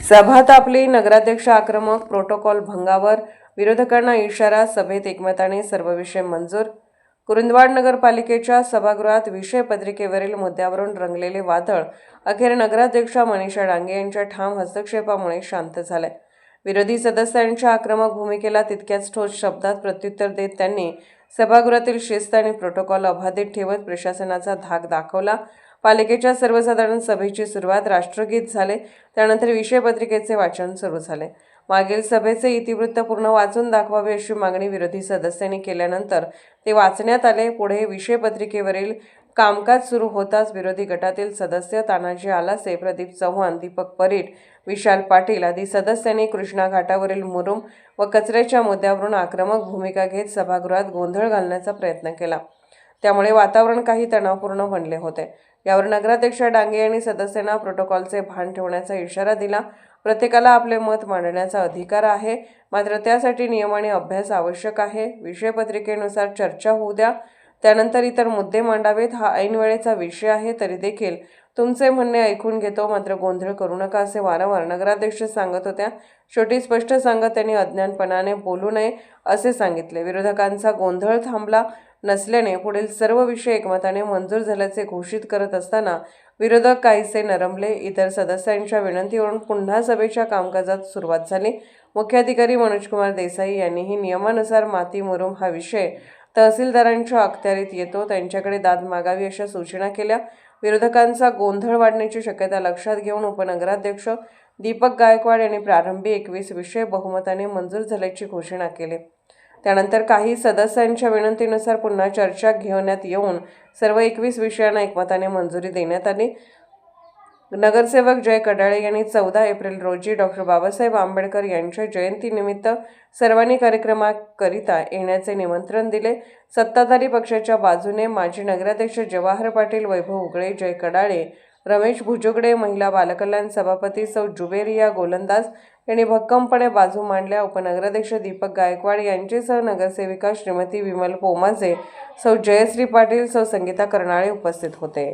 सभा तापली, नगराध्यक्ष आक्रमक, प्रोटोकॉल भंगावर, विरोधकांना इशारा, सभेत एकमताने सर्व विषय मंजूर। कुरुंदवाड नगरपालिकेच्या सभागृहात विषय पत्रिकेवरील मुद्द्यावरून रंगलेले वादळ अखेर नगराध्यक्ष मनीषा डांगे यांच्या ठाम हस्तक्षेपामुळे शांत झाले। विरोधी सदस्यांच्या आक्रमक भूमिकेला तितक्याच ठोस शब्दात प्रत्युत्तर देत त्यांनी सभागृहातील शिस्त आणि प्रोटोकॉल अबाधित ठेवत प्रशासनाचा धाक दाखवला। पालिकेच्या सर्वसाधारण सभेची सुरुवात राष्ट्रगीत झाले, त्यानंतर विषय पत्रिकेचे वाचन सुरू झाले। मागील सभेचे इतिवृत्त पूर्ण वाचून दाखवावे अशी मागणी विरोधी सदस्यांनी केल्यानंतर ते वाचण्यात आले। पुढे विषय पत्रिकेवरील कामकाज सुरू होताच विरोधी गटातील सदस्य तानाजी आलासे, प्रदीप चव्हाण, दीपक परीट, विशाल पाटील आदी सदस्यांनी कृष्णा घाटावरील मुरुम व कचऱ्याच्या मुद्द्यावरून आक्रमक भूमिका घेत सभागृहात गोंधळ घालण्याचा प्रयत्न केला। त्यामुळे वातावरण काही तणावपूर्ण बनले होते। यावर नगराध्यक्ष डांगे यांनी सदस्यांना प्रोटोकॉलचे भान ठेवण्याचा इशारा दिला। प्रत्येकाला आपले मत मांडण्याचा अधिकार आहे, मात्र त्यासाठी नियम आणि अभ्यास आवश्यक आहे। विषय पत्रिकेनुसार चर्चा होऊ द्या, त्यानंतर इतर मुद्दे मांडावेत। हा ऐन वेळेचा विषय आहे, तरी देखील तुमचे म्हणणे ऐकून घेतो, मात्र गोंधळ करू नका असे वारंवार नगराध्यक्ष सांगत होत्या। शेवटी स्पष्ट सांगत त्यांनी अज्ञानपणाने बोलू नये असे सांगितले। विरोधकांचा गोंधळ थांबला नसल्याने पुढील सर्व विषय एकमताने मंजूर झाल्याचे घोषित करत असताना विरोधक काहीसे नरमले। इतर सदस्यांच्या विनंतीवरून पुन्हा सभेच्या कामकाजात सुरुवात झाली। मुख्याधिकारी मनोजकुमार देसाई यांनीही नियमानुसार माती मुरुम हा विषय तहसीलदारांच्या अखत्यारीत येतो, त्यांच्याकडे दाद मागावी अशा सूचना केल्या। विरोधकांचा गोंधळ वाढण्याची शक्यता लक्षात घेऊन उपनगराध्यक्ष दीपक गायकवाड यांनी प्रारंभी 21 विषय बहुमताने मंजूर झाल्याची घोषणा केली। त्यानंतर काही सदस्यांच्या विनंतीनुसार पुन्हा चर्चा घेण्यात येऊन सर्व 21 विषयांना एकमताने मंजुरी देण्यात आली। नगरसेवक जय कडाळे यांनी 14 एप्रिल रोजी डॉ. बाबासाहेब आंबेडकर यांच्या जयंतीनिमित्त सर्वांनी कार्यक्रमाकरिता येण्याचे निमंत्रण दिले। सत्ताधारी पक्षाच्या बाजूने माजी नगराध्यक्ष जवाहर पाटील, वैभव उगळे, जय कडाळे, रमेश भुजोगडे, महिला बालकल्याण सभापती सौ जुबेरिया गोलंदाज यांनी भक्कमपणे बाजू मांडल्या। उपनगराध्यक्ष दीपक गायकवाड यांच्यासह नगरसेविका श्रीमती विमल पोमाजे, सौ जयश्री पाटील, सौ संगीता कर्नाळे उपस्थित होते।